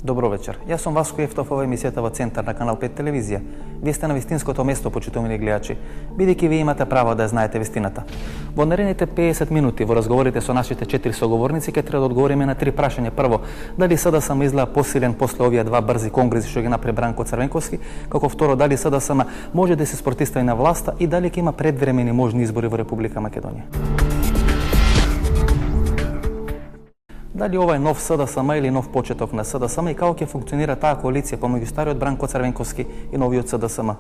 Добро вечер. Јас сум Васко Ефтов, ова емисијата во Центар на Канал 5 телевизија. Вие сте на вистинското место, почитувани гледачи, бидејќи вие имате право да знаете вистината. Во наредните 50 минути во разговорите со нашите 4 соговорници ќе треба да одговориме на 3 прашања. Прво, дали СДСМ изгледа посилен после овие 2 брзи конгреси што ги направи Бранко Црвенковски, како второ, дали СДСМ може да се спротивстави на власта и дали ќе има предвремени можни избори во Република Македонија. Дали ова е нов СДСМ или нов почеток на СДСМ и како ќе функционира таа коалиција помеѓу стариот Бранко Црвенковски и новиот СДСМ?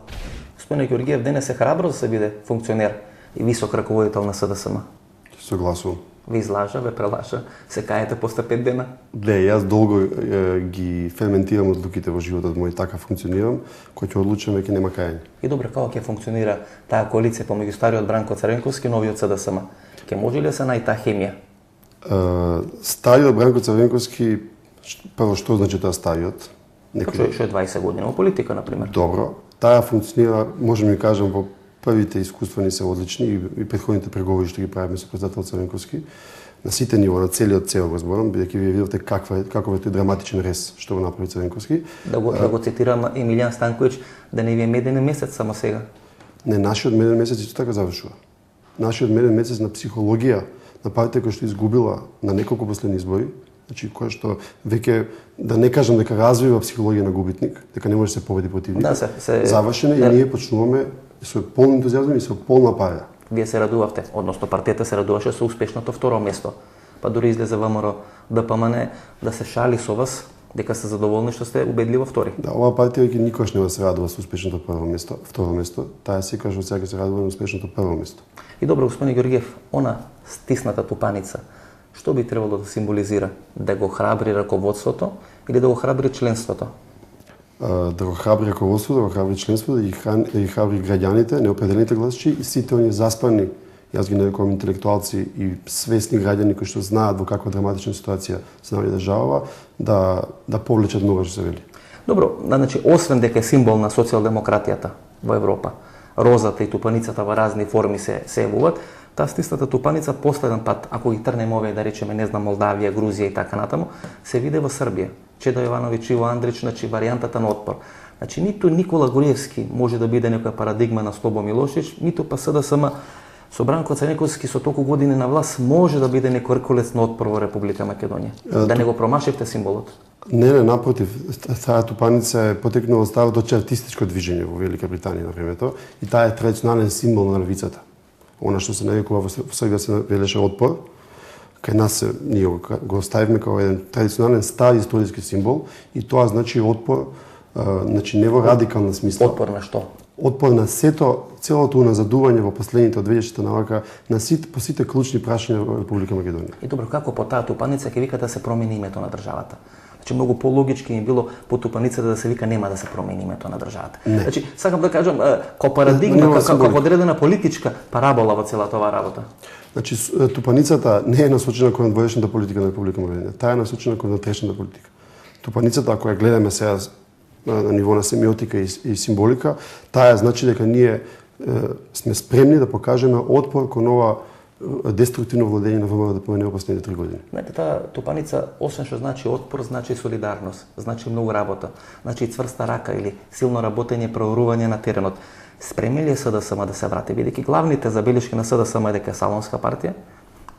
Господине Ѓоргиев, денес е храбро да се биде функционер и висок раководител на СДСМ. Согласувам. Ви излажа, ве прелаша, се каете после 5 дена? Не, јас долго ги ферментирам одлуките во животот мој, така функционирам, кој ќе одлучам веќе нема каење. И добро, како ќе функционира таа коалиција помеѓу стариот Бранко Црвенковски и новиот СДСМ? Ќе може ли да се најде таа хемија? Стариот Бранко Црвенковски, прво што значи тоа стариот? Што е 20 години во политика, например? Добро, таа функционира, можеме да кажем, во првите искуства се одлични и претходните преговори што ги правиме со председател Црвенковски, на сите ниво, на целиот цел го зборам, бидејќи вие видовте каков е тој драматичен рез што го направи Црвенковски. Да го цитирам Емилијан Станковиќ, да не ви е меден месец само сега. Не, нашиот меден месец исто така завршува. Нашиот меден месец на психологија на партија која што изгубила на неколку последни избори, значи која што веќе, да не кажам дека развива психологија на губитник, дека не може да се победи противник. Да, завршена и ние почнуваме со полн ентузијазам и со полна пара. Вие се радувавте, односно партијата се радуваше со успешното второ место. Па дури излезе ВМРО ДПМН да се шали со вас дека се задоволни што сте убедливо втори. Да, оваа партија веќе никош нема да се радува со успешното второ место, таа секогаш од сега се радува на успешното прво место. И добро, господин Ѓоргиев, она стисната тупаница, што би требало да символизира? Да го храбри раководството или да го храбри членството? Да го храбри раководството, да го храбри членството, да ги храбри граѓаните, неопределените гласачи и сите оние заспани, јас ги нарекувам интелектуалци и свесни граѓани кои што знаат во каква драматична ситуација се наоѓа државава, да повлечат нога, што се вели. Добро, значи освен дека е символ на социјалдемократијата во Европа, розата и тупаницата во разни форми се јавуваат, таа стисната тупаница последен пат, ако ги трнеме овие, да речеме, не знам, Молдавија, Грузија и така натаму, се виде во Србија. Чеда Јовановиќ, Иво Андрич, значи варијантата на отпор. Значи ниту Никола Груевски може да биде некоја парадигма на Слобо Милошевиќ, ниту па СДСМ со Бранко Црвенковски со толку години на власт може да биде некој рколец на отпор во Република Македонија. Да не го промашивте символот. Не, напротив, таа тупаница е потекнала од старото чартистичко движење во Велика Британија на времето и таа е традиционален символ на левицата. Она што се нарекува во Србија се велеше отпор, кај нас ние го оставивме како еден традиционален стар историски символ и тоа значи отпор, значи не во радикална смисла. Отпор на што? Отпор на целото уназадување во последните од 2000 навака по сите клучни прашања во Република Македонија. И добро, како по таа тупаница ќе вика да се промени името на државата? Значи многу пологички ми било по тупаницата да се вика нема да се промени името на државата. Не. Значи сакам да кажам како парадигма, како одредена политичка парабола во целата оваа работа. Значи тупаницата не е насочена кон двојшната политика на Република Македонија, таа е насочена кон внатрешната политика. Тупаницата, ако ја гледаме сега на ниво на семиотика и символика, таа значи дека ние сме спремни да покажеме отпор кон ова деструктивно владење на ВМРО да помине последните 3 години. Знаете, таа тупаница, освен што значи отпор, значи солидарност, значи многу работа, значи цврста рака или силно работење, проорување на теренот. Спремни ли е СДСМ да се врати, бидејќи главните забелешки на СДСМ е дека е салонска партија,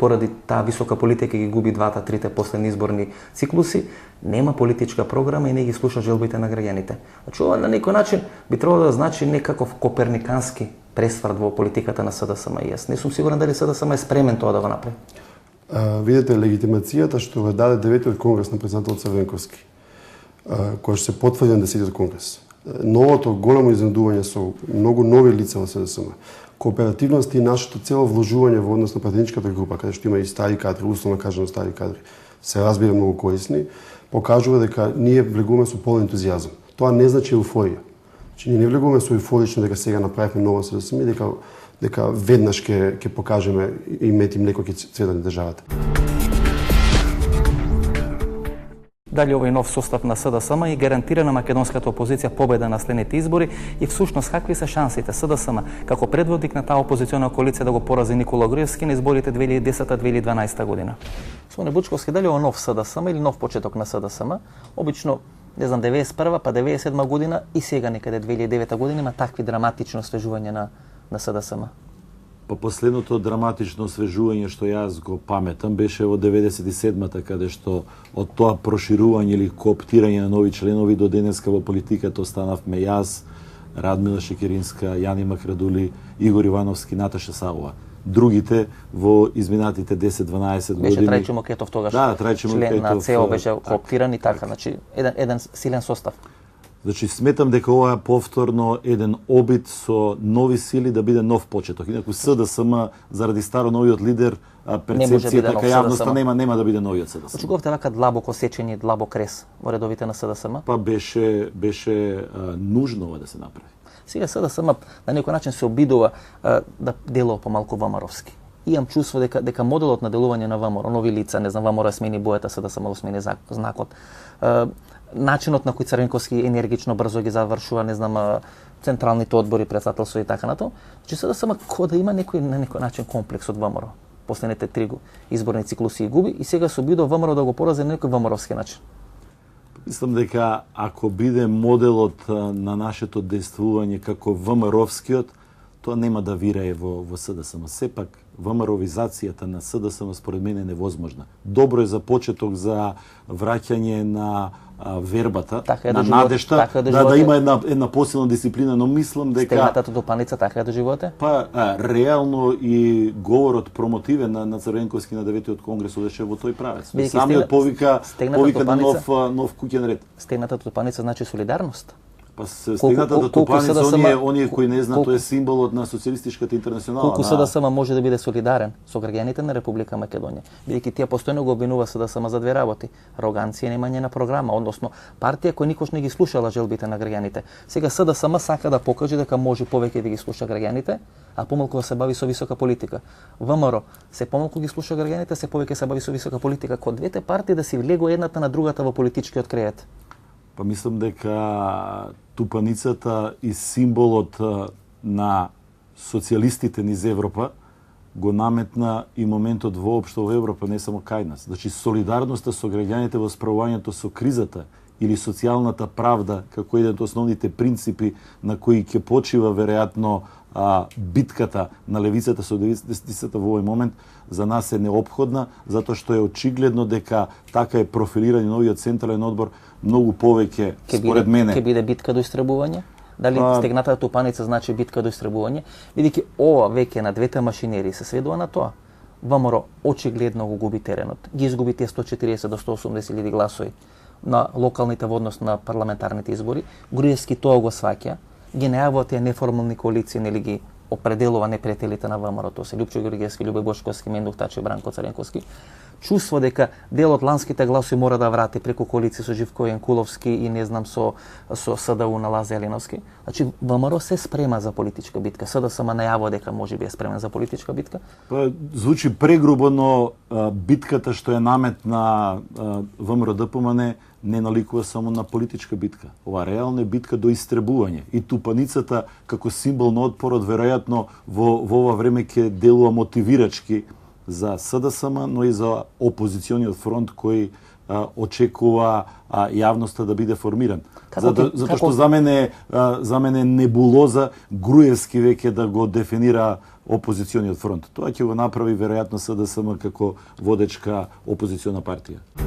поради таа висока политика ги губи 2-3 последни изборни циклуси, нема политичка програма и не ги слуша желбите на граѓаните. Значи ова на некој начин би требало да значи некаков коперникански пресврт во политиката на СДСМ. Јас не сум сигурен дали СДСМ е спремен тоа да го направи. Видете легитимацијата што го даде 9-тиот конгрес на председател Црвенковски, кој што се потврди на 10-тиот конгрес. Новото големо изненадување со многу нови лица во СДСМ, кооперативност и нашето цело вложување во однос на пратеничката група, каде што има и стари кадри, условно кажано стари кадри, се разбира многу корисни, покажува дека ние влегуваме со полен ентузијазам. Тоа не значи еуфорија. Значи ние не влегуваме со еуфорично дека сега направивме нова СДСМ и дека веднаш ќе покажеме и мет и млеко ќе цветат државата. дали овој нов состав на СДСМ и гарантира на македонската опозиција победа на следните избори и всушност какви се шансите СДСМ како предводник на таа опозициона коалиција да го порази Никола Груевски на изборите 2010-2012 година? Соне Бучковски, дали ова нов СДСМ или нов почеток на СДСМ? Обично, не знам, 91 па 97 година и сега некаде 2009 година има такви драматично освежување на СДСМ. Па последното драматично освежување што јас го паметам беше во 97-та, каде што од тоа проширување или кооптирање на нови членови до денеска во политиката останавме јас, Радмила Шекеринска, Јани Макрадули, Игор Ивановски, Наташа Савова. Другите во изминатите 10-12 години. Беше Трајчо Мокетов тогаш. Да, Трајчо Мокетов. Член на ЦЕО беше кооптиран и така, значи еден силен состав. Значи, сметам дека ова е повторно еден обид со нови сили да биде нов почеток. Инаку СДСМ, заради старо новиот лидер, перцепцијата кај јавноста нема да биде новиот СДСМ. Очекувавте вака длабоко сечење, длабок рез во редовите на СДСМ? Па беше нужно ова да се направи. Сега СДСМ на некој начин се обидува да делува помалку ВМРО-вски. Имам чувство дека моделот на делување на ВМРО, нови лица, не знам, ВМРО смени бојата, СДСМ смени знакот. Начинот на кој Црвенковски енергично брзо ги завршува, не знам, централните одбори, председателство и така нато, че СДСМ ко да има на некој начин комплекс од ВМРО. Последните 3 изборни циклуси и губи и сега се обидува ВМРО да го порази на некој ВМРО-вски начин. Мислам дека ако биде моделот на нашето действување како ВМРО-вскиот, тоа нема да вирае во СДСМ. Сепак, ВМРО-визацијата на СДСМ според мен е невозможна. Добро е за почеток за враќање на вербата, на надежта, да има една посилна дисциплина, но мислам дека стегнатата тупаница така е да животе? Па реално и говорот промотивен на Црвенковски на 9-тиот конгрес одеше во тој правец. Самиот повика на нов куќен ред. Стегнатата тупаница значи солидарност. Па стегнатата тупаница, оние кои не знаат, тоа е символот на социјалистичката интернационала. Колку СДСМ може да биде солидарен со граѓаните на Република Македонија, бидејќи тие постојано го обвинува СДСМ за две работи: ароганција и немање на програма, односно партија која никош не ги слушала желбите на граѓаните. Сега СДСМ сака да покаже дека може повеќе да ги слуша граѓаните, а помалку да се бави со висока политика. ВМРО се помалку ги слуша граѓаните, се повеќе се бави со висока политика. Кога двете партии да си влегува едната на другата во политичкиот креет. Па мислам дека тупаницата и символот на социјалистите низ Европа го наметна и моментот воопшто во Европа, не само кај нас. Значи, солидарноста со граѓаните во справувањето со кризата или социјалната правда како еден од основните принципи на кои ќе почива веројатно битката на левицата со десницата во овој момент за нас е неопходна, затоа што е очигледно дека така е профилиран новиот централен одбор многу повеќе, според мене. Ќе биде битка до истребување? Дали стегнатата тупаница значи битка до истребување? Бидејќи ова веќе на двете машинери се сведува на тоа. ВМРО очигледно го губи теренот. Ги изгуби тие 140 до 180 илјади гласови на локалните во однос на парламентарните избори. Груевски тоа го сваќа. Ги најавува тие неформални коалиции, нели ги определува непријателите на ВМРО, тоа се Лјупчо Георгиевски, Љубој Бошковски, Мендух Тачев, Бранко Црвенковски. Чувство дека дел од ланските гласови мора да врати преку коалиција со Живко Јанкуловски и не знам со СДУ на Лазе Елиновски. Значи ВМРО се спрема за политичка битка. СДСМ најавува дека можеби е спремен за политичка битка. Па звучи прегрубо, но битката што е наметна ВМРО ДПМН не наликува само на политичка битка. Ова реална е битка до истребување. И тупаницата како символ на отпорот веројатно во ова време ќе делува мотивирачки за СДСМ, но и за опозициониот фронт кој очекува јавноста да биде формиран. Затоа што за мене небулоза Груевски веќе да го дефинира опозициониот фронт. Тоа ќе го направи веројатно СДСМ како водечка опозициона партија.